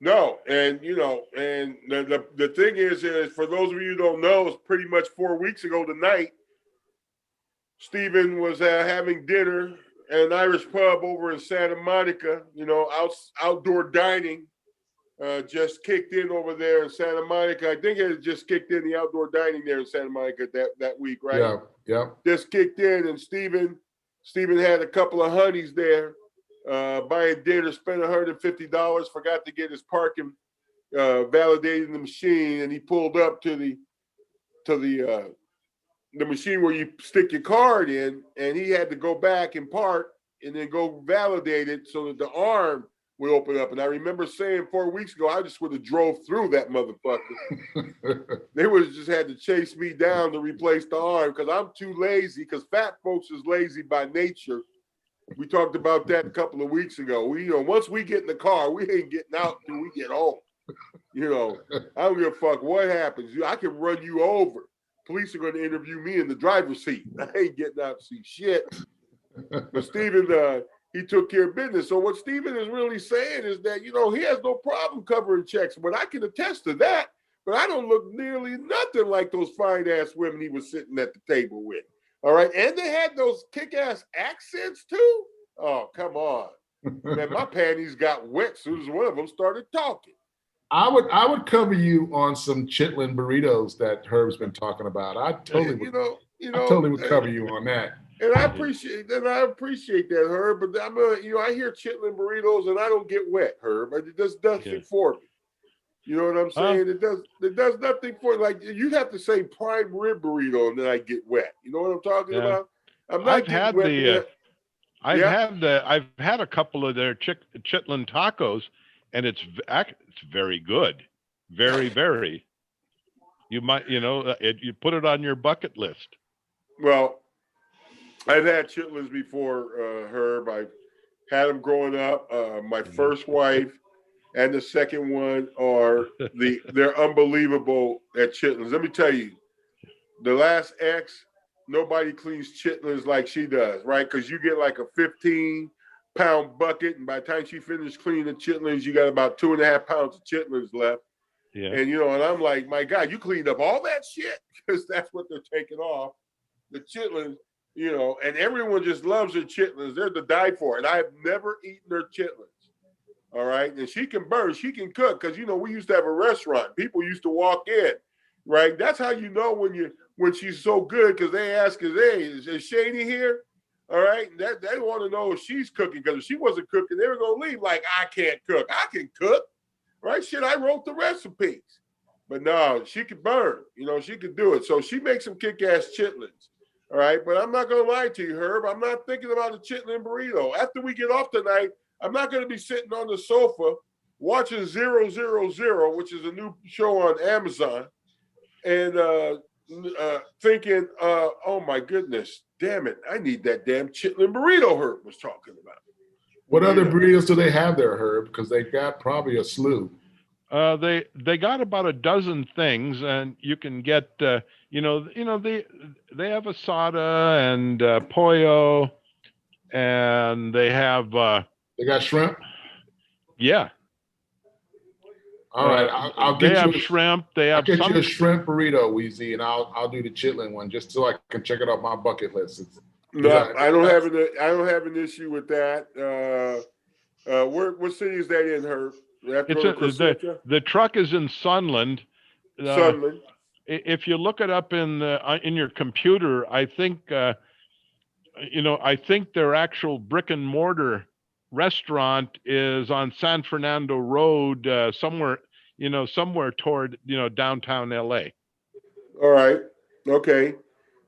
C: No, and and the thing is for those of you who don't know, it's pretty much 4 weeks ago tonight. Steven was having dinner at an Irish pub over in Santa Monica. Outdoor dining just kicked in over there in Santa Monica. I think it just kicked in, the outdoor dining there in Santa Monica that week, right?
A: Yeah.
C: Just kicked in, and Steven had a couple of honeys there. Buying dinner, spent $150, forgot to get his parking validated in the machine, and he pulled up to the machine where you stick your card in, and he had to go back and park and then go validate it so that the arm would open up. And I remember saying 4 weeks ago, I just would have drove through that motherfucker. They would have just had to chase me down to replace the arm because I'm too lazy, because fat folks is lazy by nature. We talked about that a couple of weeks ago. Once we get in the car, we ain't getting out till we get home. I don't give a fuck what happens. I can run you over. Police are going to interview me in the driver's seat. I ain't getting out to see shit. But Steven, he took care of business. So what Steven is really saying is that, he has no problem covering checks. But I can attest to that. But I don't look nearly nothing like those fine-ass women he was sitting at the table with. All right. And they had those kick-ass accents too. Oh, come on. Man, my panties got wet as soon as one of them started talking.
A: I would cover you on some chitlin burritos that Herb's been talking about. I totally would. I totally would cover you on that.
C: And I appreciate that, Herb. But I hear chitlin burritos and I don't get wet, Herb. It does nothing for me. You know what I'm saying? It does nothing for like you'd have to say prime rib burrito and then I get wet. You know what I'm talking about? I'm not getting wet.
B: I've had a couple of their chitlin tacos, and it's very good, very very. You might you put it on your bucket list.
C: Well, I've had chitlins before, Herb. I've had them growing up. My first wife and the second one they're unbelievable at chitlins. Let me tell you, the last ex, nobody cleans chitlins like she does, right? Because you get like a 15-pound bucket, and by the time she finished cleaning the chitlins, you got about 2.5 pounds of chitlins left.
B: Yeah.
C: And and I'm like, my God, you cleaned up all that shit? Because that's what they're taking off. The chitlins, and everyone just loves their chitlins. They're to die for. And I've never eaten their chitlins. All right. And she can burn, she can cook. Because we used to have a restaurant. People used to walk in, right? That's how you know when she's so good, because they ask us, hey, is Shady here? All right. And they want to know if she's cooking, because if she wasn't cooking, they were going to leave like, I can't cook. I can cook. Right? Shit, I wrote the recipes. But no, she could burn. She could do it. So she makes some kick-ass chitlins. All right. But I'm not going to lie to you, Herb. I'm not thinking about a chitlin burrito. After we get off tonight, I'm not going to be sitting on the sofa watching 000, which is a new show on Amazon, and thinking, oh my goodness, damn it, I need that damn chitlin burrito Herb was talking about.
A: What other burritos do they have there, Herb? Because they got probably a slew.
B: They got about a dozen things, and you can get they have asada and pollo, and they have
A: they got shrimp.
B: Yeah.
A: All right, I'll get you
B: shrimp. They have
A: you a shrimp burrito, Weezy, and I'll do the chitlin one just so I can check it off my bucket list.
C: No, I don't have an issue with that. What city is that in, Herb?
B: The truck is in Sunland.
C: Sunland.
B: If you look it up in your computer, I think I think their actual brick and mortar restaurant is on San Fernando Road, somewhere toward downtown LA.
C: All right. Okay.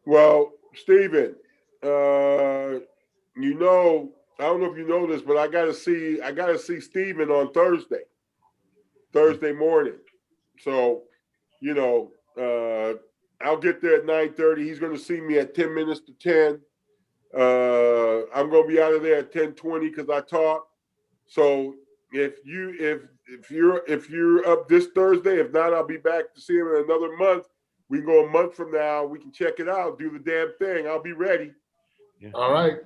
C: Well, Steven, I don't know if you know this, but I gotta see Steven on Thursday morning. So, I'll get there at 9:30. He's gonna see me at 10 minutes to 10. I'm gonna be out of there at 10:20 because I talk. So if you're up this Thursday, if not, I'll be back to see him in another month. We can go a month from now. We can check it out, do the damn thing. I'll be ready.
A: Yeah. All right.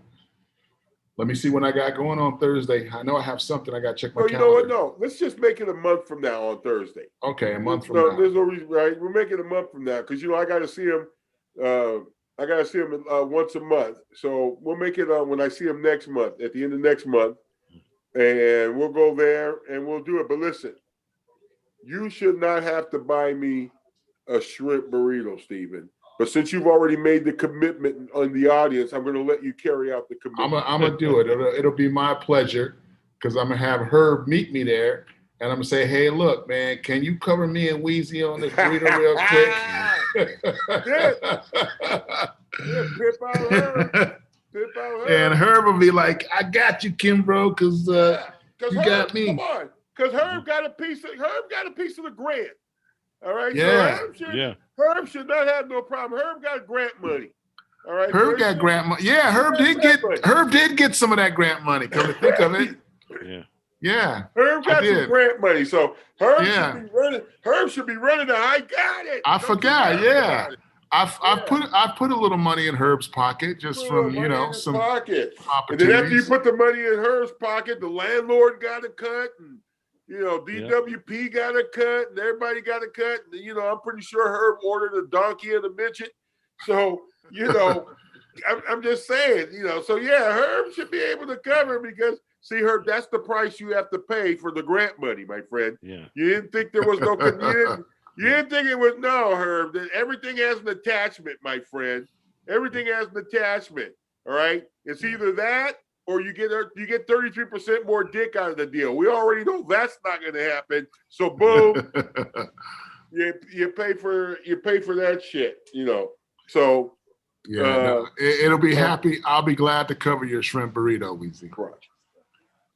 A: Let me see when I got going on Thursday. I know I have something. I got to check my calendar.
C: You know what? No, let's just make it a month from now on Thursday.
A: Okay, a month from now.
C: There's no reason, right? We'll make it a month from now because I got to see him. I got to see him once a month. So we'll make it when I see him next month, at the end of next month, and we'll go there and we'll do it. But listen, you should not have to buy me a shrimp burrito, Steven. But since you've already made the commitment on the audience, I'm going to let you carry out the commitment.
A: I'm going to do it. It'll be my pleasure because I'm going to have Herb meet me there. And I'm going to say, hey, look, man, can you cover me and Weezy on this burrito real quick?
C: Pip out Herb.
A: And Herb will be like, I got you, Kim, bro, because you got me.
C: Come on. Because Herb got a piece of the grant. All right.
A: Yeah.
C: So Herb should not have no problem. Herb got grant money. All right.
A: Herb got grant money. Yeah, Herb did get some of that grant money. Come to think of it.
B: Yeah.
A: Yeah.
C: Herb got some grant money. So Herb should be running. I got it.
A: I forgot. Yeah. I've put a little money in Herb's pocket just from some
C: pocket.
A: Opportunities.
C: And then after you put the money in Herb's pocket, the landlord got a cut, and DWP got a cut, and everybody got a cut. And, I'm pretty sure Herb ordered a donkey and a midget. So I'm just saying, so yeah, Herb should be able to cover because See, Herb, that's the price you have to pay for the grant money, my friend.
B: Yeah.
C: You didn't think there was no, you didn't think it was, no, Herb. Everything has an attachment, my friend. Everything has an attachment. All right. It's either that or you get 33% more dick out of the deal. We already know that's not going to happen. So boom, you pay for that shit, you know. So
A: yeah, it'll be happy. I'll be glad to cover your shrimp burrito, Weezy.
C: Correct.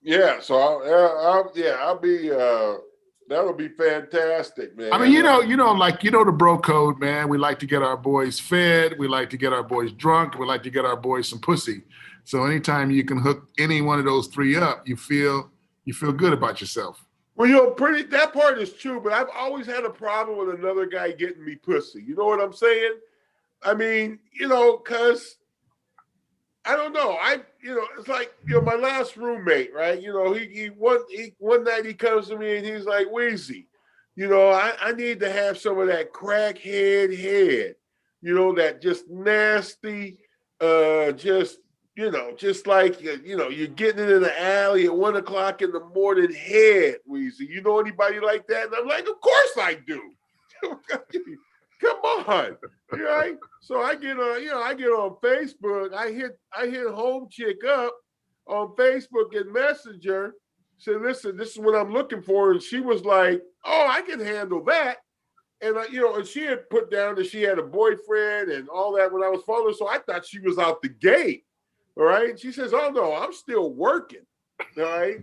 C: Yeah, so I'll be that'll be fantastic, man.
A: I mean, you know, the bro code, man. We like to get our boys fed. We like to get our boys drunk. We like to get our boys some pussy. So anytime you can hook any one of those three up, you feel good about yourself.
C: Well, you know, that part is true, but I've always had a problem with another guy getting me pussy. You know what I'm saying? I mean, you know, cause I don't know. It's like, you know, my last roommate, right? You know, one night he comes to me and he's like, Weezy, you know, I need to have some of that crackhead head, you know, that just nasty, just like, you know, you're getting it in the alley at 1 o'clock in the morning head, Weezy. You know anybody like that? And I'm like, of course I do. Come on, right? So I get on Facebook. I hit home chick up on Facebook and Messenger. Said, listen, this is what I'm looking for, and she was like, oh, I can handle that. And and she had put down that she had a boyfriend and all that when I was following. So I thought she was out the gate. All right. And she says, oh no, I'm still working. All right.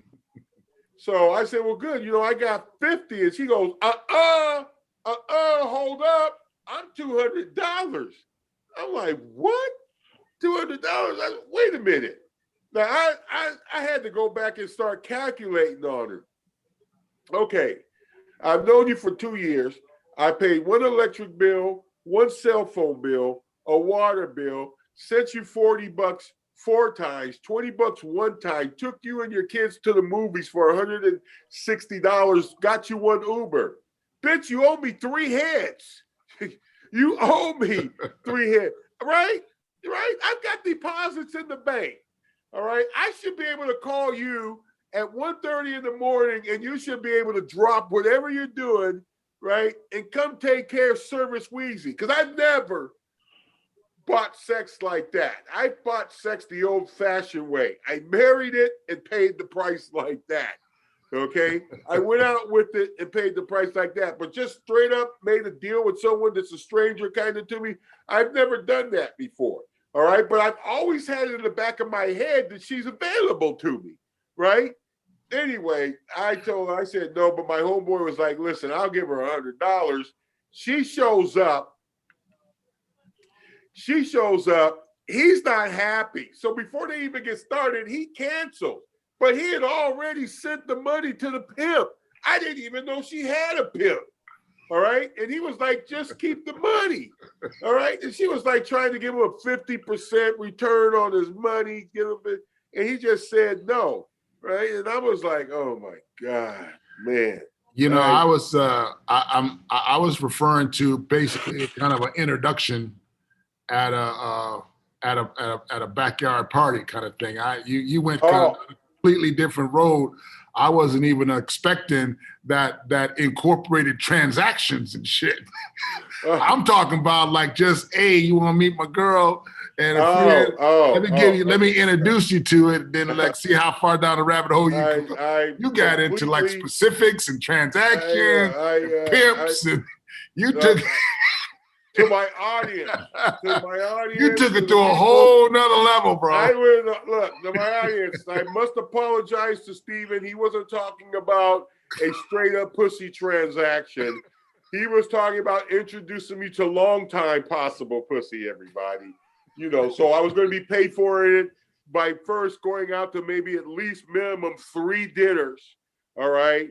C: So I said, well, good. You know, I got 50. And she goes, hold up. I'm $200. I'm like, what? $200? Wait a minute. Now I had to go back and start calculating on her. Okay. I've known you for 2 years. I paid one electric bill, one cell phone bill, a water bill, sent you $40 4 times, $20 one time, took you and your kids to the movies for $160, got you one Uber. Bitch, you owe me 3 heads. You owe me 3 heads, right? Right? I've got deposits in the bank, all right? I should be able to call you at 1:30 in the morning and you should be able to drop whatever you're doing, right? And come take care of Service Weezy, because I've never bought sex like that. I bought sex the old-fashioned way. I married it and paid the price like that. Okay, I went out with it and paid the price like that, but just straight up made a deal with someone that's a stranger kind of to me. I've never done that before. All right, but I've always had it in the back of my head that she's available to me, right? Anyway, I said no, but my homeboy was like, listen, I'll give her $100. She shows up. He's not happy. So before they even get started, he canceled. But he had already sent the money to the pimp. I didn't even know she had a pimp. All right. And he was like, just keep the money. All right. And she was like trying to give him a 50% return on his money. And he just said no. Right. And I was like, oh my God, man.
A: You know, I was referring to basically kind of an introduction at a backyard party kind of thing. You went kind of completely different road. I wasn't even expecting that incorporated transactions and shit. I'm talking about like just, hey, you want to meet my girl and a friend? Let me introduce you to it. Then like see how far down the rabbit hole you can. You got into like specifics and transactions, pimps, and you took.
C: To my audience.
A: You took it to a whole nother level, bro.
C: To my audience, I must apologize to Steven. He wasn't talking about a straight up pussy transaction. He was talking about introducing me to long time possible pussy, everybody. You know, so I was going to be paid for it by first going out to maybe at least minimum 3 dinners. All right.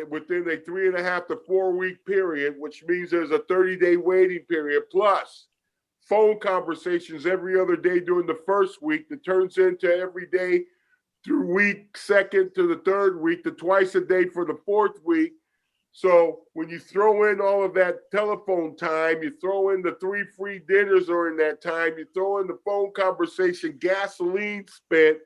C: Within a 3.5 to 4 week period, which means there's a 30-day waiting period, plus phone conversations every other day during the first week that turns into every day through week 2nd to the 3rd week, to twice a day for the 4th week. So when you throw in all of that telephone time, you throw in the 3 free dinners during that time, you throw in the phone conversation, gasoline spent,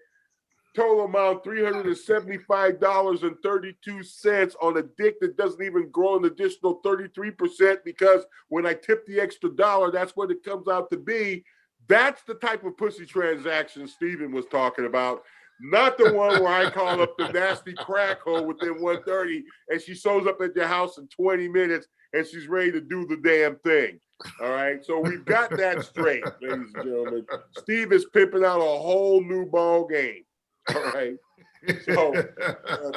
C: Total amount $375.32 on a dick that doesn't even grow an additional 33% because when I tip the extra dollar, that's what it comes out to be. That's the type of pussy transaction Steven was talking about. Not the one where I call up the nasty crack hole within 1:30 and she shows up at your house in 20 minutes and she's ready to do the damn thing. All right. So we've got that straight, ladies and gentlemen. Steve is pimping out a whole new ball game. All right. So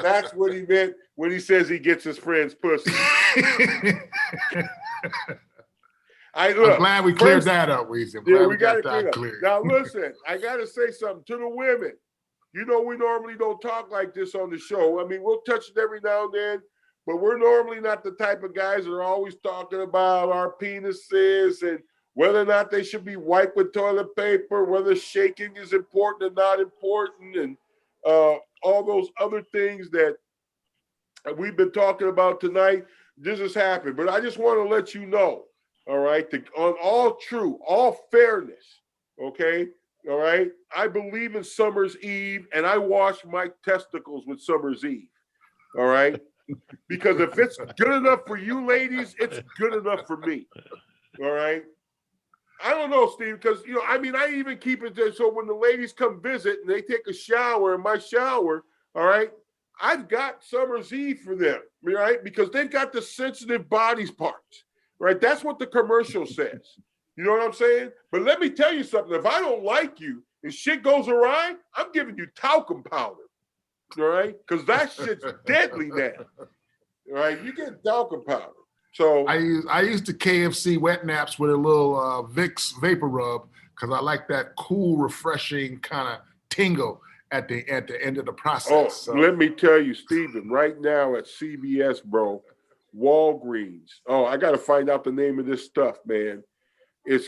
C: that's what he meant when he says he gets his friend's pussy.
A: I'm glad we cleared that up, Weezy.
C: Yeah, we got that clear. Now, listen, I got to say something to the women. You know, we normally don't talk like this on the show. I mean, we'll touch it every now and then, but we're normally not the type of guys that are always talking about our penises and whether or not they should be wiped with toilet paper, whether shaking is important or not important, and all those other things that we've been talking about tonight. This has happened. But I just want to let you know, all right, on all true, all fairness, okay, all right, I believe in Summer's Eve, and I wash my testicles with Summer's Eve, all right? Because if it's good enough for you ladies, it's good enough for me, all right? I don't know, Steve, because, you know, I mean, I even keep it there so when the ladies come visit and they take a shower in my shower, all right, I've got Summer's Eve for them, right? Because they've got the sensitive bodies parts, right? That's what the commercial says. You know what I'm saying? But let me tell you something. If I don't like you and shit goes awry, I'm giving you talcum powder, all right? Because that shit's deadly now, all right? You get talcum powder. So
A: I use the KFC wet naps with a little Vicks vapor rub because I like that cool, refreshing kind of tingle at the end of the process.
C: Oh,
A: so.
C: Let me tell you, Steven, right now at CVS, bro, Walgreens. Oh, I got to find out the name of this stuff, man. It's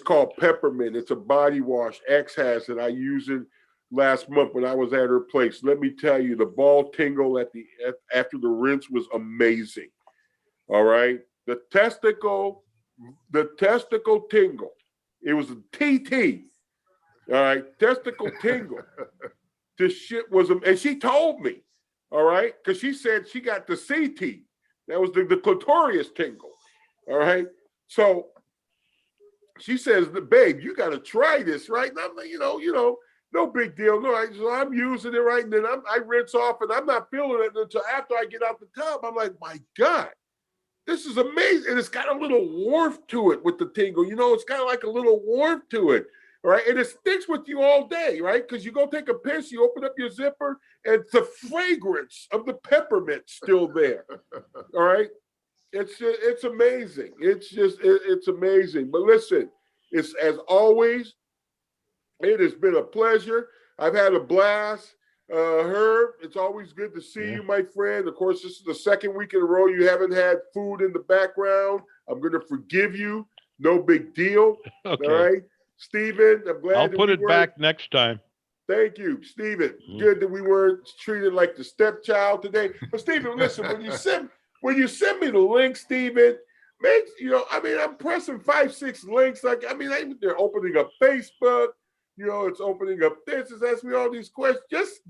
C: called Peppermint. It's a body wash. X has it. I used it last month when I was at her place. Let me tell you, the ball tingle after the rinse was amazing. All right. The testicle tingle. It was a TT. All right. Testicle tingle. This shit was, and she told me, all right, because she said she got the CT. That was the clitoris tingle. All right. So she says, babe, you got to try this, right? And I'm like, you know, no big deal. No, so I'm using it right. And then I rinse off and I'm not feeling it until after I get out the tub. I'm like, my God. This is amazing. And it's got a little warmth to it with the tingle. You know, it's got like a little warmth to it. All right. And it sticks with you all day, right? Because you go take a piss, you open up your zipper, and the fragrance of the peppermint still there. All right. It's amazing. It's amazing. But listen, it's as always, it has been a pleasure. I've had a blast. Herb, it's always good to see you, my friend. Of course, this is the second week in a row you haven't had food in the background. I'm going to forgive you. No big deal. Okay. All right. Steven, I'm glad
B: I'll put it back next time.
C: Thank you, Steven. Good that we weren't treated like the stepchild today. But Steven, listen, when you send me the link, Steven, I'm pressing 5-6 links. They're opening up Facebook. You know, it's opening up this. It's asking me all these questions. Just